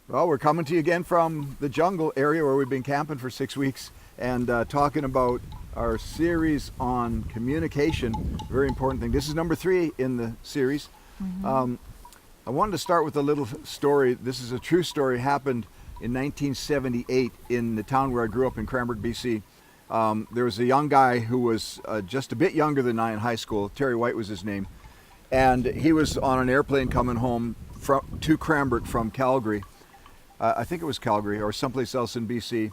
Well, we're coming to you again from the jungle area where we've been camping for 6 weeks and talking about our series on communication. Very important thing. This is number 3 in the series. I wanted to start with a little story. This is a true story. Happened in 1978 in the town where I grew up in Cranbrook, BC. There was a young guy who was just a bit younger than I in high school. Terry White was his name. And he was on an airplane coming home to Cranbrook from Calgary. I think it was Calgary or someplace else in BC.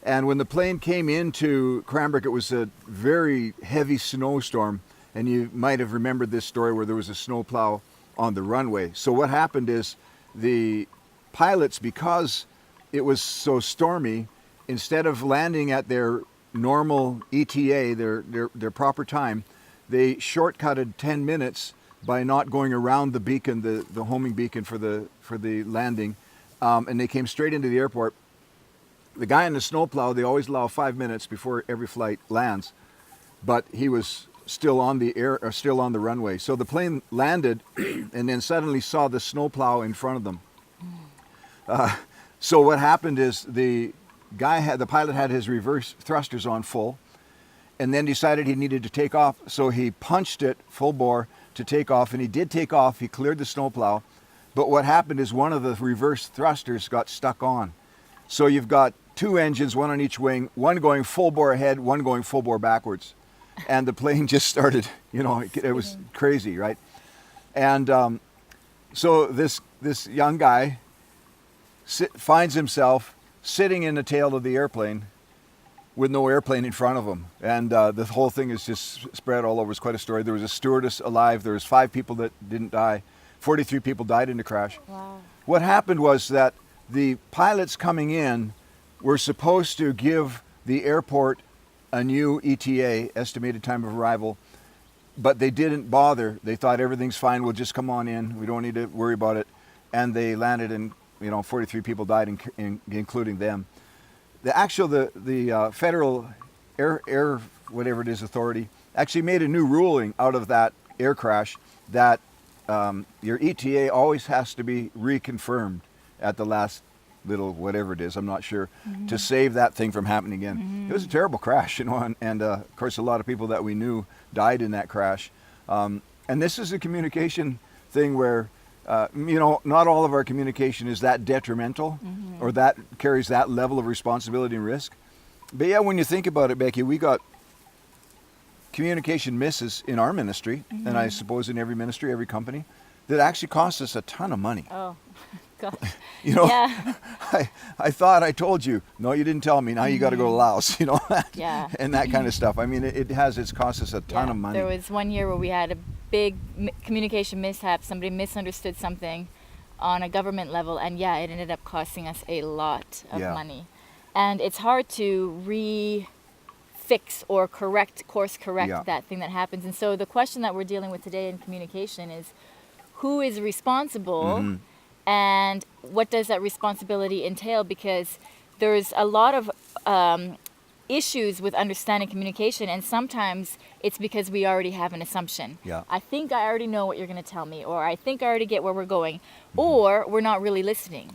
And when the plane came into Cranbrook, it was a very heavy snowstorm. And you might have remembered this story where there was a snowplow on the runway. So what happened is the pilots, because it was so stormy, instead of landing at their normal ETA, their proper time, they shortcutted 10 minutes by not going around the beacon, the homing beacon for the landing. And they came straight into the airport. The guy in the snowplow, they always allow 5 minutes before every flight lands, but he was still on the runway. So the plane landed, and then suddenly saw the snowplow in front of them. So what happened is the pilot had his reverse thrusters on full, and then decided he needed to take off. So he punched it full bore to take off, and he did take off. He cleared the snowplow. But what happened is one of the reverse thrusters got stuck on. So you've got 2 engines, one on each wing, one going full bore ahead, one going full bore backwards. And the plane just started, it was crazy, right? And so this young guy finds himself sitting in the tail of the airplane with no airplane in front of him. And the whole thing is just spread all over. It's quite a story. There was a stewardess alive. There was 5 people that didn't die. 43 people died in the crash. Wow. What happened was that the pilots coming in were supposed to give the airport a new ETA, estimated time of arrival, but they didn't bother. They thought everything's fine, we'll just come on in, we don't need to worry about it. And they landed and 43 people died, including them. The federal air whatever it is authority actually made a new ruling out of that air crash that your ETA always has to be reconfirmed at the last little whatever it is, I'm not sure, to save that thing from happening again. It was a terrible crash, and of course a lot of people that we knew died in that crash. And this is a communication thing where, not all of our communication is that detrimental or that carries that level of responsibility and risk. But yeah, when you think about it, Becky, we got communication misses in our ministry, and I suppose in every ministry, every company, that actually costs us a ton of money. Oh, God. Yeah. I thought I told you. No, you didn't tell me. Now you got to go to Laos, Yeah. and that kind of stuff. I mean, it's cost us a ton of money. There was one year where we had a big communication mishap. Somebody misunderstood something on a government level, and it ended up costing us a lot of money. And it's hard to fix or course correct that thing that happens. And so the question that we're dealing with today in communication is, who is responsible and what does that responsibility entail? Because there's a lot of issues with understanding communication, and sometimes it's because we already have an assumption. I think I already know what you're going to tell me, or I think I already get where we're going, or we're not really listening.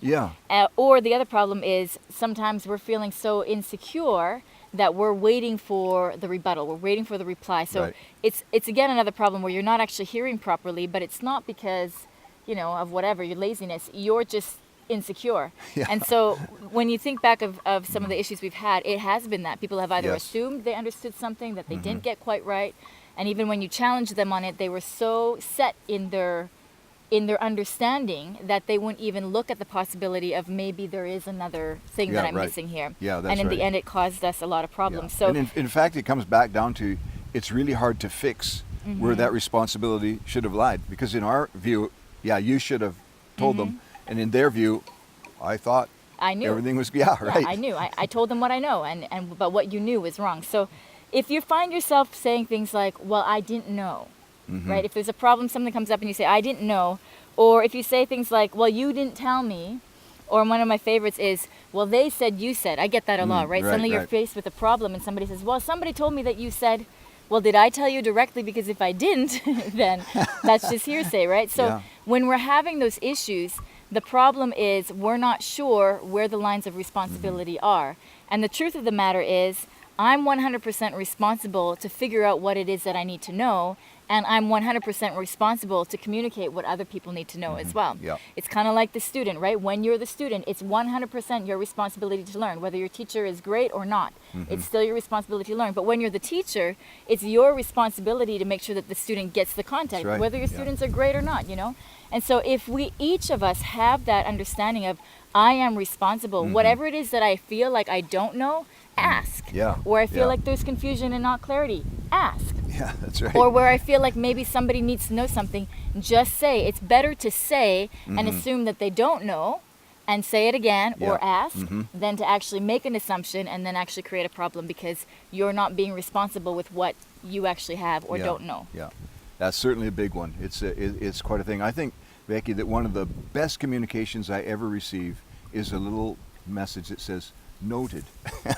Or the other problem is sometimes we're feeling so insecure that we're waiting for the rebuttal, we're waiting for the reply. So it's again another problem where you're not actually hearing properly, but it's not because of whatever, your laziness, you're just insecure. And so when you think back of some of the issues we've had, it has been that people have either assumed they understood something that they didn't get quite right, and even when you challenge them on it, they were so set in their understanding that they wouldn't even look at the possibility of maybe there is another thing that I'm missing here. And in the end, it caused us a lot of problems. So, and in fact, it comes back down to it's really hard to fix where that responsibility should have lied, because in our view, you should have told them, and in their view, I thought I knew everything was I knew. I told them what I know, but what you knew was wrong. So if you find yourself saying things like, well, I didn't know, right? If there's a problem, something comes up and you say, I didn't know, or if you say things like, well, you didn't tell me, or one of my favorites is, well, they said, you said. I get that a lot, right? Suddenly you're faced with a problem and somebody says, well, somebody told me that you said. Well, did I tell you directly? Because if I didn't, then that's just hearsay, right? So when we're having those issues, The problem is we're not sure where the lines of responsibility are. And the truth of the matter is I'm 100% responsible to figure out what it is that I need to know, and I'm 100% responsible to communicate what other people need to know as well. Yep. It's kind of like the student, right? When you're the student, it's 100% your responsibility to learn, whether your teacher is great or not. It's still your responsibility to learn. But when you're the teacher, it's your responsibility to make sure that the student gets the content, That's right. whether your Yeah. students are great or not, you know? And so if we, each of us, have that understanding of, I am responsible, whatever it is that I feel like I don't know, ask. Yeah. Where I feel Yeah. like there's confusion and not clarity, ask. Yeah, that's right. Or where I feel like maybe somebody needs to know something, just say. It's better to say and assume that they don't know and say it again or Yeah. ask than to actually make an assumption and then actually create a problem because you're not being responsible with what you actually have or Yeah. don't know. Yeah, that's certainly a big one. It's quite a thing. I think, Becky, that one of the best communications I ever receive is a little message that says, noted.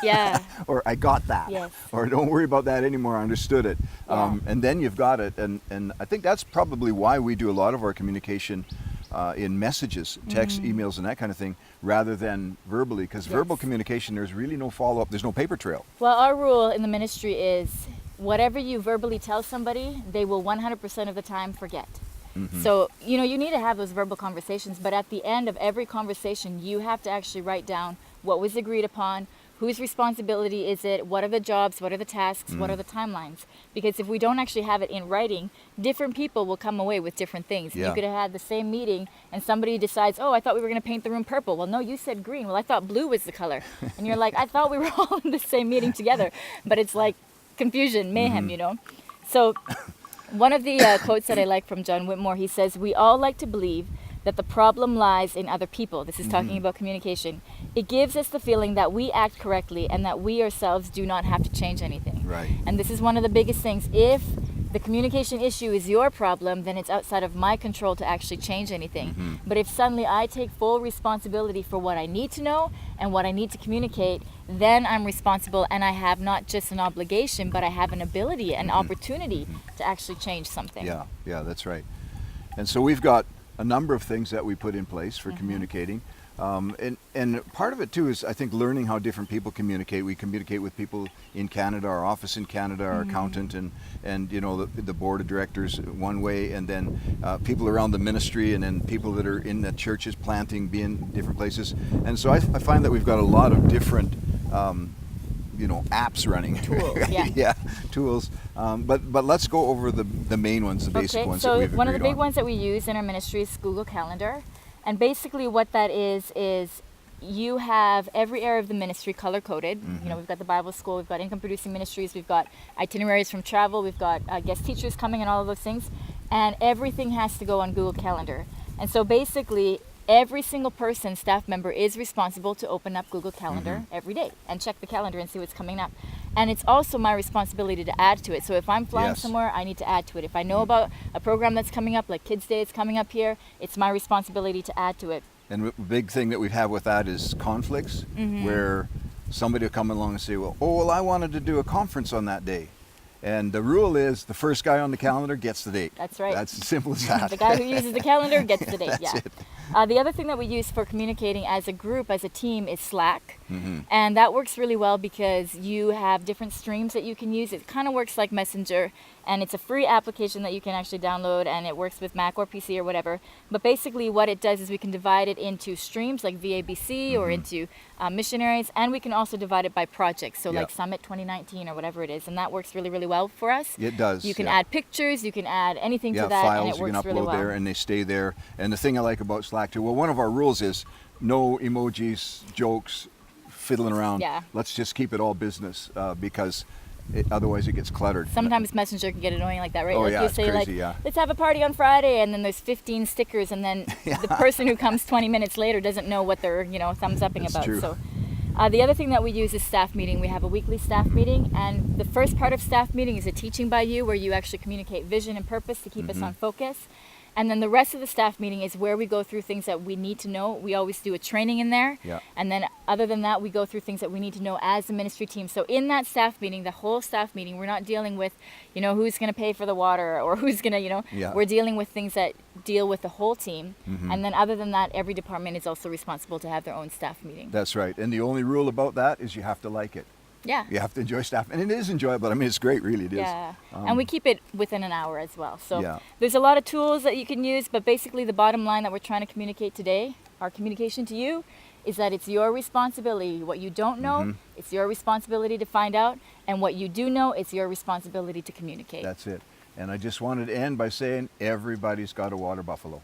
Yeah. Or I got that. Yes. Or don't worry about that anymore, I understood it. Yeah. And then you've got it. And I think that's probably why we do a lot of our communication in messages, text, emails, and that kind of thing, rather than verbally. Because verbal communication, there's really no follow-up. There's no paper trail. Well, our rule in the ministry is whatever you verbally tell somebody, they will 100% of the time forget. So, you know, you need to have those verbal conversations, but at the end of every conversation, you have to actually write down what was agreed upon, whose responsibility is it, what are the jobs, what are the tasks, what are the timelines. Because if we don't actually have it in writing, different people will come away with different things. Yeah. You could have had the same meeting and somebody decides, oh, I thought we were going to paint the room purple. Well, no, you said green. Well, I thought blue was the color. And you're like, I thought we were all in the same meeting together. But it's like confusion, mayhem, you know. So one of the quotes that I like from John Whitmore, he says, we all like to believe that the problem lies in other people. This is talking about communication. It gives us the feeling that we act correctly and that we ourselves do not have to change anything. Right. And this is one of the biggest things. If the communication issue is your problem, then it's outside of my control to actually change anything. But if suddenly I take full responsibility for what I need to know and what I need to communicate, then I'm responsible and I have not just an obligation, but I have an ability, an opportunity to actually change something. Yeah, that's right. And so we've got a number of things that we put in place for communicating. And part of it too is, I think, learning how different people communicate. We communicate with people in Canada, our office in Canada, our accountant, and you know, the board of directors one way, and then people around the ministry, and then people that are in the churches planting, being different places. And so I find that we've got a lot of different you know, apps running. Tools, yeah. Yeah, tools. But let's go over the main ones, the basic ones that we've so one of the agreed big on. ones that we use in our ministry is Google Calendar. And basically what that is you have every area of the ministry color-coded. You know, we've got the Bible school, we've got income-producing ministries, we've got itineraries from travel, we've got guest teachers coming and all of those things. And everything has to go on Google Calendar. And so basically, every single person, staff member, is responsible to open up Google Calendar every day and check the calendar and see what's coming up. And it's also my responsibility to add to it. So if I'm flying Yes. somewhere, I need to add to it. If I know about a program that's coming up, like Kids Day is coming up here, it's my responsibility to add to it. And the big thing that we have with that is conflicts, where somebody will come along and say, well, I wanted to do a conference on that day. And the rule is the first guy on the calendar gets the date. That's right. That's as simple as that. The guy who uses the calendar gets the date. That's Yeah. it. The other thing that we use for communicating as a group, as a team, is Slack. And that works really well because you have different streams that you can use. It kind of works like Messenger, and it's a free application that you can actually download, and it works with Mac or PC or whatever. But basically what it does is we can divide it into streams like VABC or into missionaries, and we can also divide it by projects, so like Summit 2019 or whatever it is, and that works really, really well for us. It does. You can add pictures, you can add anything to that, files and it you works can upload really well. there, and they stay there. And the thing I like about Slack too, well, one of our rules is no emojis, jokes, fiddling around. Yeah. Let's just keep it all business because otherwise it gets cluttered. Sometimes Messenger can get annoying like that, right? Oh, like yeah, you it's say, crazy, yeah. let's have a party on Friday, and then there's 15 stickers, and then the person who comes 20 minutes later doesn't know what they're, thumbs upping That's about. true. So the other thing that we use is staff meeting. We have a weekly staff meeting, and the first part of staff meeting is a teaching by you, where you actually communicate vision and purpose to keep us on focus. And then the rest of the staff meeting is where we go through things that we need to know. We always do a training in there. Yeah. And then other than that, we go through things that we need to know as a ministry team. So in that staff meeting, the whole staff meeting, we're not dealing with, who's going to pay for the water or who's going to, Yeah. we're dealing with things that deal with the whole team. Mm-hmm. And then other than that, every department is also responsible to have their own staff meeting. That's right. And the only rule about that is you have to like it. Yeah. You have to enjoy staff. And it is enjoyable. I mean, it's great, really. It is. Yeah. And we keep it within an hour as well. So Yeah. there's a lot of tools that you can use, but basically the bottom line that we're trying to communicate today, our communication to you, is that it's your responsibility. What you don't know, it's your responsibility to find out. And what you do know, it's your responsibility to communicate. That's it. And I just wanted to end by saying everybody's got a water buffalo.